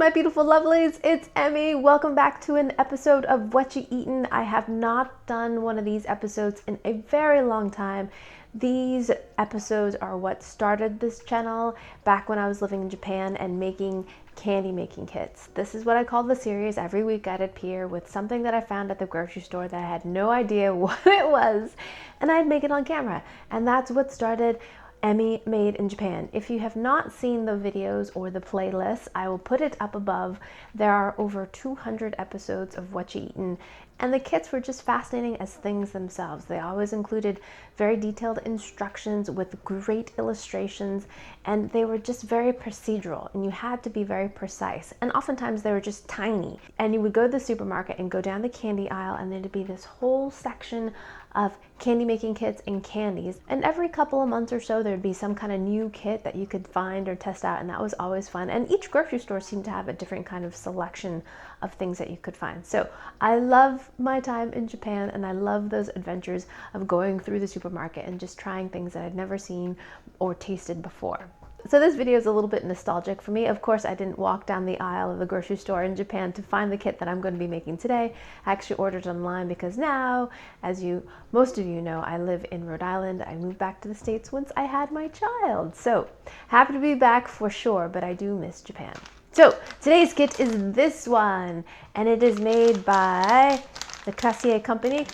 my beautiful lovelies, it's Emmy. Welcome back to an episode of Whatcha Eating. I have not done one of these episodes in a very long time. These episodes are what started this channel back when I was living in Japan and making candy making kits. This is what I call the series. Every week I'd appear with something that I found at the grocery store that I had no idea what it was, and I'd make it on camera. And that's what started Emmymade in Japan. If you have not seen the videos or the playlists, I will put it up above. There are over 200 episodes of Whatcha Eating, and the kits were just fascinating as things themselves. They always included very detailed instructions with great illustrations, and they were just very procedural, and you had to be very precise. And oftentimes they were just tiny. And you would go to the supermarket and go down the candy aisle, and there'd be this whole section of candy making kits and candies. And every couple of months or so, there'd be some kind of new kit that you could find or test out, and that was always fun. And each grocery store seemed to have a different kind of selection of things that you could find. So I love my time in Japan, and I love those adventures of going through the supermarket and just trying things that I'd never seen or tasted before. So this video is a little bit nostalgic for me. Of course, I didn't walk down the aisle of the grocery store in Japan to find the kit that I'm going to be making today. I actually ordered online because now, as most of you know, I live in Rhode Island. I moved back to the States once I had my child. So happy to be back for sure, but I do miss Japan. So today's kit is this one, and it is made by the Kracie company.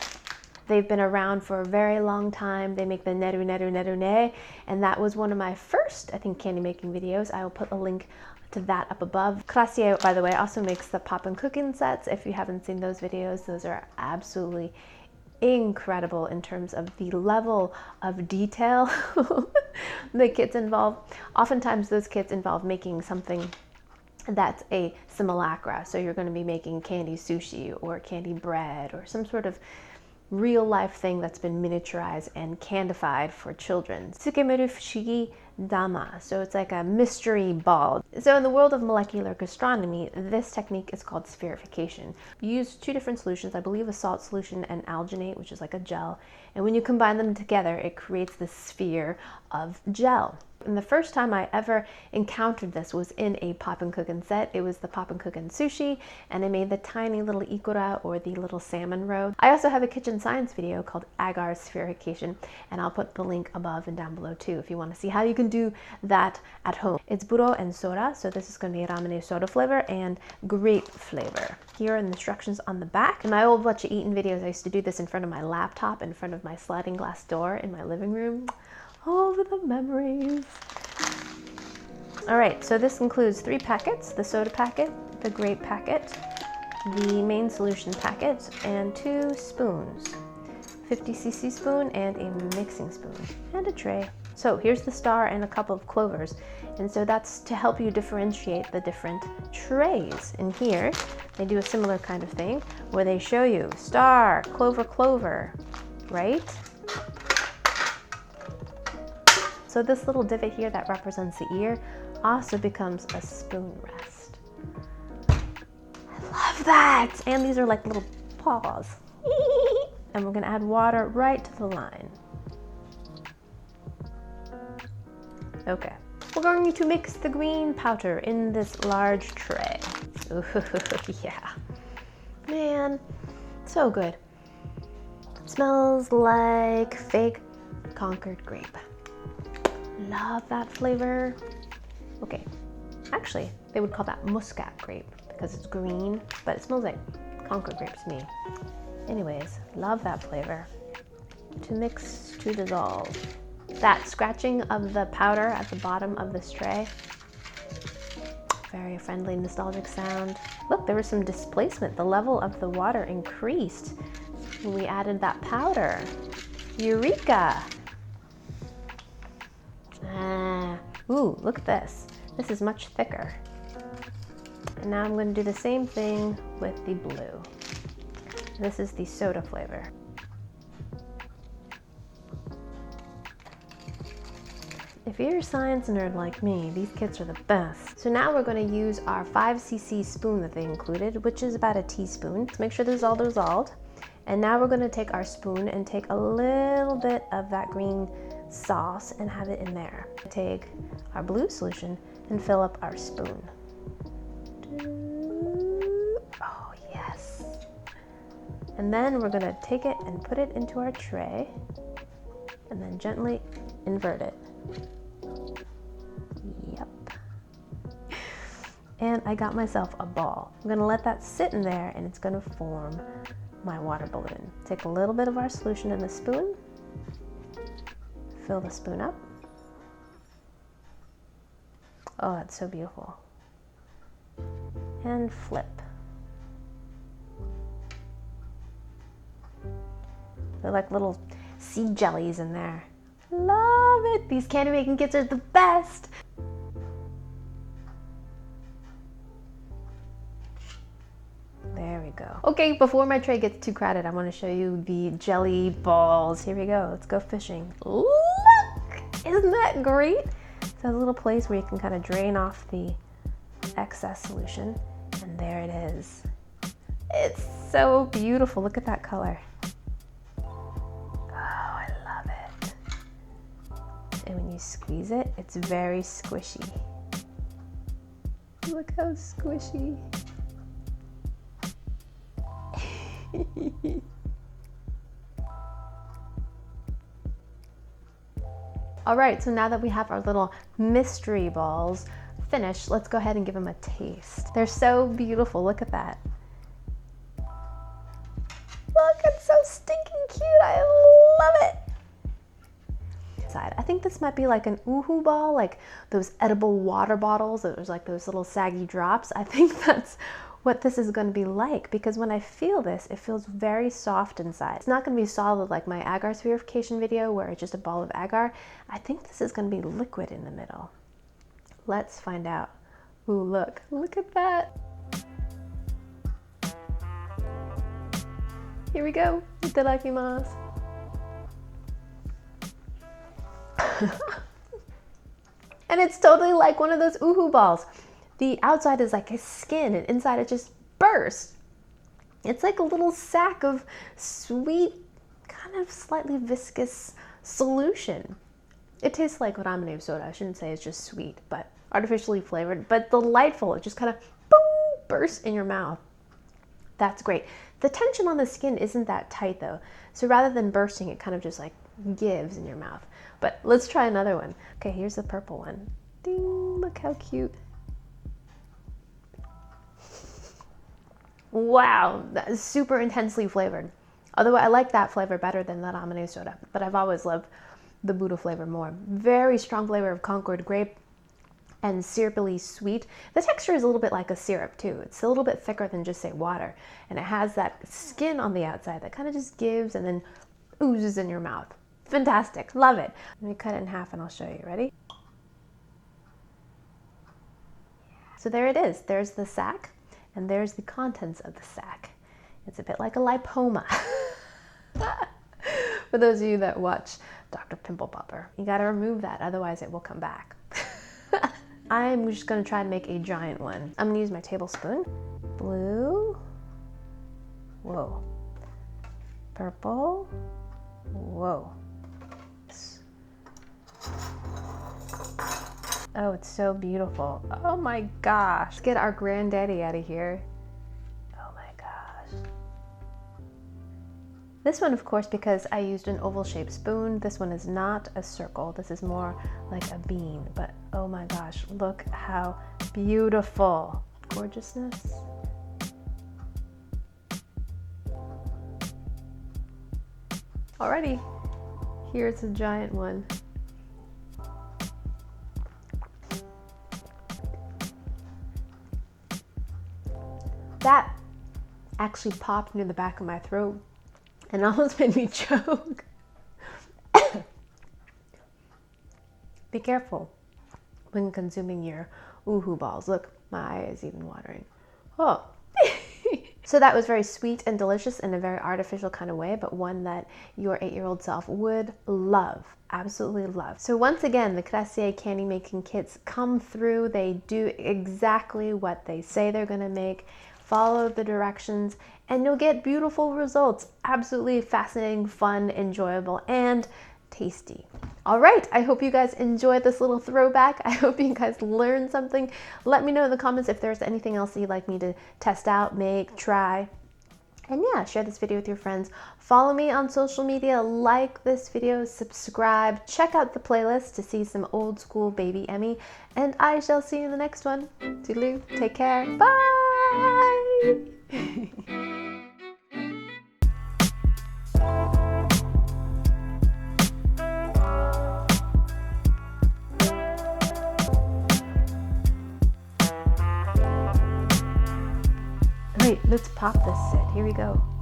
They've been around for a very long time. They make the neru neru neru ne, and that was one of my first, I think, candy making videos. I will put a link to that up above. Kracie, by the way, also makes the pop and cooking sets. If you haven't seen those videos, those are absolutely incredible in terms of the level of detail the kits involve. Oftentimes those kits involve making something that's a simulacra. So you're going to be making candy sushi or candy bread or some sort of real life thing that's been miniaturized and candified for children. Tsukameru Fushigidama, so it's like a mystery ball. So in the world of molecular gastronomy, this technique is called spherification. You use two different solutions, I believe a salt solution and alginate, which is like a gel, and when you combine them together, it creates this sphere of gel. And the first time I ever encountered this was in a pop and cookin' set. It was the pop and cookin' sushi, and I made the tiny little ikura, or the little salmon roe. I also have a kitchen science video called agar spherification, and I'll put the link above and down below too if you want to see how you can do that at home. It's buro and soda, so this is going to be ramen soda flavor and grape flavor. Here are the instructions on the back. In my old Whatcha Eating videos, I used to do this in front of my laptop, in front of my sliding glass door in my living room. All of the memories. All right, so this includes 3 packets, the soda packet, the grape packet, the main solution packet, and 2 spoons, 50cc spoon and a mixing spoon, and a tray. So here's the star and a couple of clovers. And so that's to help you differentiate the different trays. And here, they do a similar kind of thing where they show you star, clover, clover, right? So this little divot here that represents the ear also becomes a spoon rest. I love that! And these are like little paws. And we're gonna add water right to the line. Okay. We're going to mix the green powder in this large tray. Ooh, yeah. Man, so good. It smells like fake Concord grape. Love that flavor. Okay, actually, they would call that muscat grape because it's green, but it smells like Concord grape to me. Anyways, love that flavor. To mix, to dissolve. That scratching of the powder at the bottom of this tray. Very friendly, nostalgic sound. Look, there was some displacement. The level of the water increased when we added that powder. Eureka! Ooh, look at this. This is much thicker. And now I'm going to do the same thing with the blue. This is the soda flavor. If you're a science nerd like me, these kits are the best. So now we're going to use our 5cc spoon that they included, which is about a teaspoon. Let's make sure this is all dissolved. And now we're going to take our spoon and take a little bit of that green sauce and have it in there. Take our blue solution and fill up our spoon. Oh, yes. And then we're gonna take it and put it into our tray and then gently invert it. Yep. And I got myself a ball. I'm gonna let that sit in there and it's gonna form my water balloon. Take a little bit of our solution in the spoon, fill the spoon up. Oh, that's so beautiful. And flip. They're like little seed jellies in there. Love it! These candy making kits are the best! There we go. Okay, before my tray gets too crowded, I want to show you the jelly balls. Here we go. Let's go fishing. Look! Isn't that great? It's a little place where you can kind of drain off the excess solution. And there it is. It's so beautiful. Look at that color. Oh, I love it. And when you squeeze it, it's very squishy. Look how squishy. All right, so now that we have our little mystery balls finished, let's go ahead and give them a taste. They're so beautiful. Look at that. Look, it's so stinking cute. I love it. I think this might be like an oohoo ball, like those edible water bottles. There's like those little saggy drops. I think that's what this is going to be like, because when I feel this, it feels very soft inside. It's not going to be solid like my agar spherification video where it's just a ball of agar. I think this is going to be liquid in the middle. Let's find out. Ooh, look at that. Here we go. Itadakimasu. And it's totally like one of those oohoo balls. The outside is like a skin and inside it just bursts. It's like a little sack of sweet, kind of slightly viscous solution. It tastes like ramen soda. I shouldn't say it's just sweet, but artificially flavored, but delightful. It just kind of boom, bursts in your mouth. That's great. The tension on the skin isn't that tight though. So rather than bursting, it kind of just like gives in your mouth. But let's try another one. Okay, here's the purple one. Ding, look how cute. Wow, that is super intensely flavored. Although I like that flavor better than the ramen soda, but I've always loved the Buddha flavor more. Very strong flavor of Concord grape and syrupily sweet. The texture is a little bit like a syrup too. It's a little bit thicker than just say water. And it has that skin on the outside that kind of just gives and then oozes in your mouth. Fantastic, love it. Let me cut it in half and I'll show you, ready? So there it is, there's the sack. And there's the contents of the sack. It's a bit like a lipoma. For those of you that watch Dr. Pimple Popper, you gotta remove that, otherwise it will come back. I'm just gonna try to make a giant one. I'm gonna use my tablespoon. Blue. Whoa. Purple. Whoa. Oh, it's so beautiful. Oh my gosh. Let's get our granddaddy out of here. Oh my gosh. This one, of course, because I used an oval shaped spoon. This one is not a circle. This is more like a bean, but oh my gosh, look how beautiful. Gorgeousness. Alrighty, here's a giant one. That actually popped near the back of my throat and almost made me choke. Be careful when consuming your oohoo balls. Look, my eye is even watering. Oh. So that was very sweet and delicious in a very artificial kind of way, but one that your 8-year-old self would love, absolutely love. So once again, the Kracie candy making kits come through. They do exactly what they say they're gonna make. Follow the directions and you'll get beautiful results. Absolutely fascinating, fun, enjoyable, and tasty. All right, I hope you guys enjoyed this little throwback. I hope you guys learned something. Let me know in the comments if there's anything else that you'd like me to test out, make, try. And yeah, share this video with your friends. Follow me on social media, like this video, subscribe, check out the playlist to see some old school baby Emmy, and I shall see you in the next one. Toodaloo, take care, bye! Wait, let's pop this set. Here we go.